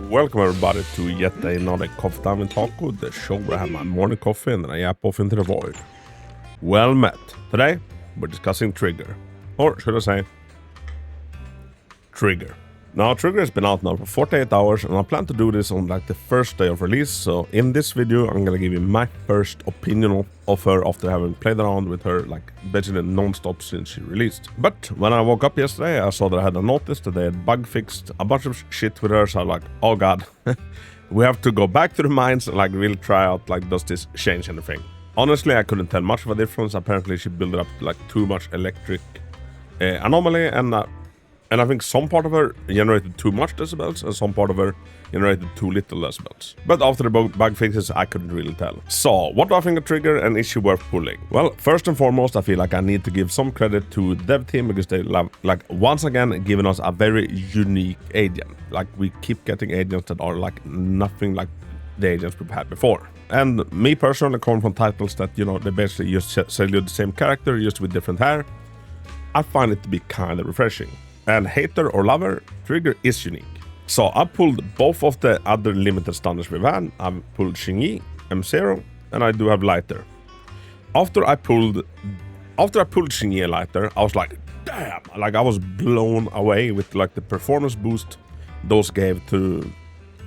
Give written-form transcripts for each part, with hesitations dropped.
Welcome everybody to yet another coffee time with Hako, the show where I have my morning coffee and then I yap off into the void. Well met. Today we're discussing Trigger, or should I say Trigger. Now Trigger has been out now for 48 hours and I plan to do this on like the first day of release, so in this video I'm gonna give you my first opinion of her after having played around with her like basically non-stop since she released. But when I woke up yesterday I saw that I had a notice that they had bug fixed a bunch of shit with her, so I'm like, oh god, we have to go back to the mines and like really try out like does this change anything. Honestly I couldn't tell much of a difference. Apparently she built up like too much electric anomaly and I think some part of her generated too much decibels and some part of her generated too little decibels. But after the bug fixes, I couldn't really tell. So, what do I think of Trigger and is she worth pulling? Well, first and foremost, I feel like I need to give some credit to the dev team because they love, like, once again, giving us a very unique agent. Like, we keep getting agents that are, like, nothing like the agents we've had before. And me personally, coming from titles that, you know, they basically just sell you the same character, just with different hair, I find it to be kind of refreshing. And hater or lover, Trigger is unique. So I pulled both of the other limited stunners we've had. I've pulled Xingyi, M0, and I do have Lighter. After I pulled Xingyi and Lighter, I was like, damn! Like I was blown away with like the performance boost those gave to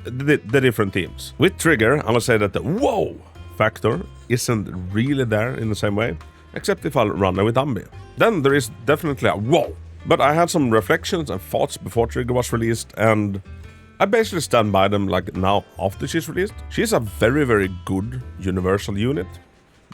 the different teams. With Trigger, I must say that the whoa factor isn't really there in the same way, except if I run her with Ambi. Then there is definitely a whoa. But I had some reflections and thoughts before Trigger was released, and I basically stand by them like now after she's released. She's a very, very good universal unit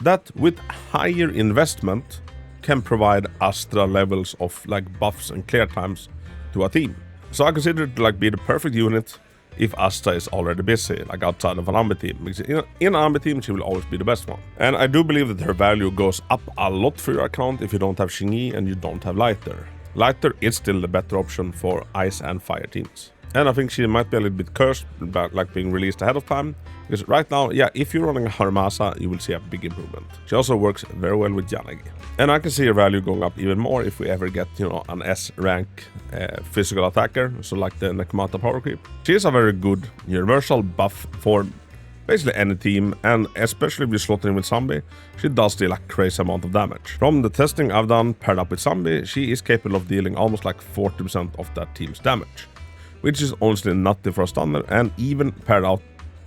that with higher investment can provide Astra levels of like buffs and clear times to a team. So I consider it to like be the perfect unit if Astra is already busy, like outside of an Ambi team. Because in an Ambi team, she will always be the best one. And I do believe that her value goes up a lot for your account if you don't have Xingyi and you don't have Lighter. Lighter is still the better option for ice and fire teams. And I think she might be a little bit cursed about like being released ahead of time. Because right now, yeah, if you're running a Haramasa, you will see a big improvement. She also works very well with Yanagi. And I can see her value going up even more if we ever get, you know, an S rank physical attacker. So like the Nekomata power creep. She is a very good universal buff for basically any team, and especially if you slot in with Zombie, she does deal a crazy amount of damage. From the testing I've done paired up with Zombie, she is capable of dealing almost like 40% of that team's damage, which is honestly nothing for a stunner, and even paired out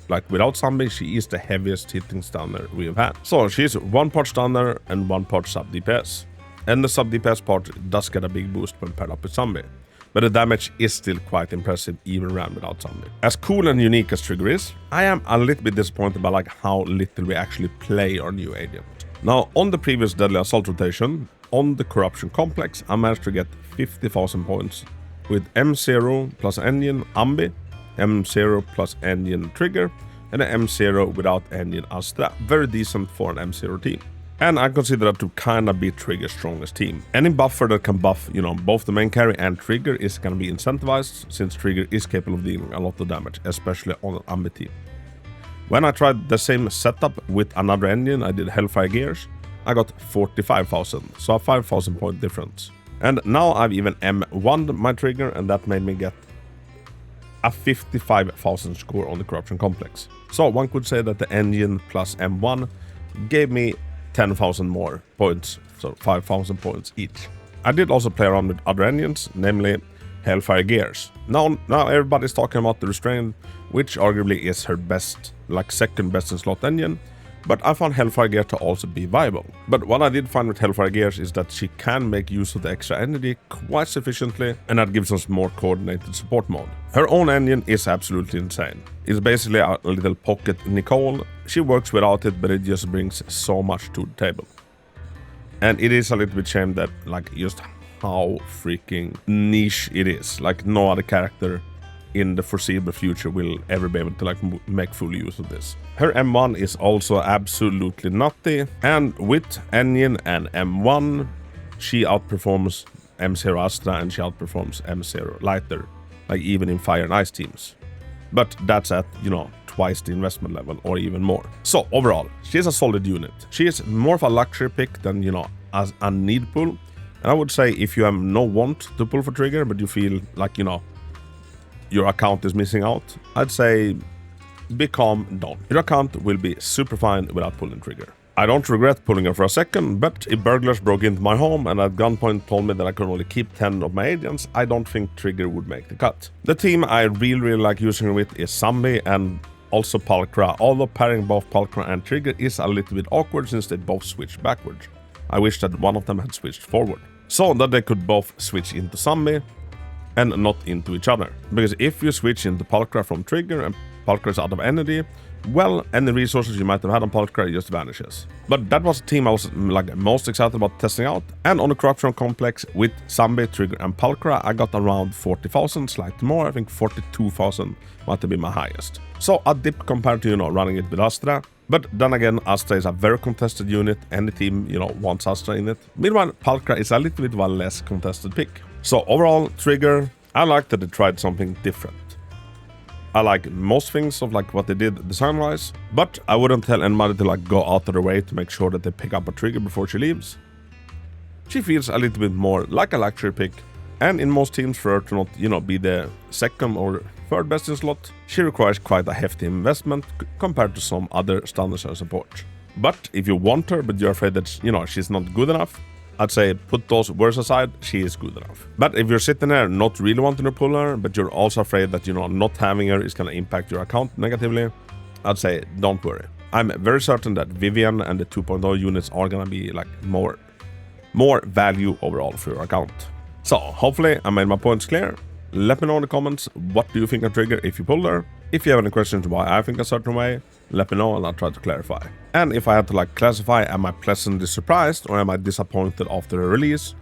like without Zombie, she is the heaviest hitting stunner we have had. So she's one part stunner and one part sub DPS. And the sub DPS part does get a big boost when paired up with Zombie. But the damage is still quite impressive even ran without Zombie. As cool and unique as Trigger is, I am a little bit disappointed by like how little we actually play our new agent. Now on the previous Deadly Assault rotation, on the Corruption Complex, I managed to get 50,000 points with M0 plus Engine Ambi, M0 plus Engine Trigger, and an M0 without Engine Astra. Very decent for an M0 team. And I consider that to kinda be Trigger's strongest team. Any buffer that can buff, you know, both the main carry and Trigger is gonna be incentivized, since Trigger is capable of dealing a lot of damage, especially on an Ambi team. When I tried the same setup with another engine, I did Hellfire Gears, I got 45,000, so a 5,000 point difference. And now I've even M1'd my Trigger, and that made me get a 55,000 score on the Corruption Complex. So one could say that the engine plus M1 gave me 10,000 more points, so 5,000 points each. I did also play around with other engines, namely Hellfire Gears. Now everybody's talking about the Restrained, which arguably is her best, like second best in slot engine, but I found Hellfire Gear to also be viable. But what I did find with Hellfire Gears is that she can make use of the extra energy quite sufficiently, and that gives us more coordinated support mode. Her own engine is absolutely insane. It's basically a little pocket Nicole. She works without it, but it just brings so much to the table. And it is a little bit shame that like just how freaking niche it is. Like no other character in the foreseeable future will ever be able to like make full use of this. Her M1 is also absolutely nutty, and with engine and M1 she outperforms M0 Astra and she outperforms M0 Lighter, like even in fire and ice teams. But that's at, you know, twice the investment level or even more. So overall, she is a solid unit. She is more of a luxury pick than, you know, as a need pull. And I would say if you have no want to pull for trigger, but you feel like, you know, your account is missing out, I'd say be calm, don't. Your account will be super fine without pulling trigger. I don't regret pulling her for a second, but if burglars broke into my home and at gunpoint told me that I could only keep 10 of my agents, I don't think trigger would make the cut. The team I really like using her with is Zombie and also Pulcra, although pairing both Pulcra and trigger is a little bit awkward since they both switch backwards. I wish that one of them had switched forward, so that they could both switch into Zombie and not into each other. Because if you switch into Pulcra from trigger and Pulcra is out of energy, well, any resources you might have had on Pulcra just vanishes. But that was the team I was like most excited about testing out, and on the corruption complex with Zombie, trigger and Pulcra I got around 40,000, slightly more, I think 42,000 might have been my highest. So a dip compared to, you know, running it with Astra. But then again, Astra is a very contested unit, any team, you know, wants Astra in it. Meanwhile, Pulcra is a little bit of a less contested pick. So overall, trigger, I like that they tried something different. I like most things of like what they did design-wise, but I wouldn't tell anybody to like go out of their way to make sure that they pick up a trigger before she leaves. She feels a little bit more like a luxury pick, and in most teams for her to not, you know, be the second or third best in slot, she requires quite a hefty investment compared to some other standards and support. But if you want her but you're afraid that, you know, she's not good enough, I'd say put those words aside, she is good enough. But if you're sitting there not really wanting to pull her, but you're also afraid that, you know, not having her is gonna impact your account negatively, I'd say don't worry. I'm very certain that Vivian and the 2.0 units are gonna be like more value overall for your account. So hopefully I made my points clear. Let me know in the comments, what do you think of trigger if you pulled her? If you have any questions why I think a certain way, let me know and I'll try to clarify. And if I had to like classify, am I pleasantly surprised or am I disappointed after a release?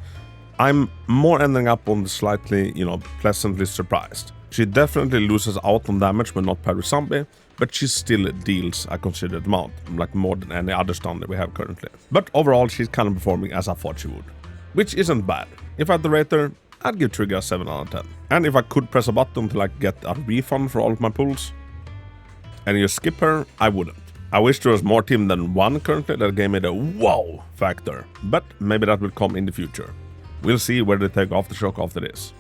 I'm more ending up on the slightly, you know, pleasantly surprised. She definitely loses out on damage when not paired with Zombie, but she still deals a considerable amount, like more than any other standard we have currently. But overall, she's kind of performing as I thought she would, which isn't bad. If I had to rate her, I'd give trigger a 7 out of 10. And if I could press a button to like get a refund for all of my pulls and you skip her, I wouldn't. I wish there was more team than one currently that gave me the wow factor, but maybe that will come in the future. We'll see where they take Aftershock after this.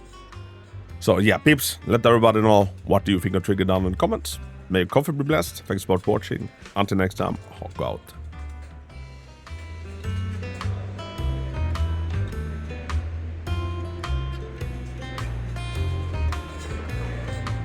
So yeah, peeps, let everybody know what do you think of trigger down in the comments. May your coffee be blessed. Thanks for watching. Until next time, Hako out.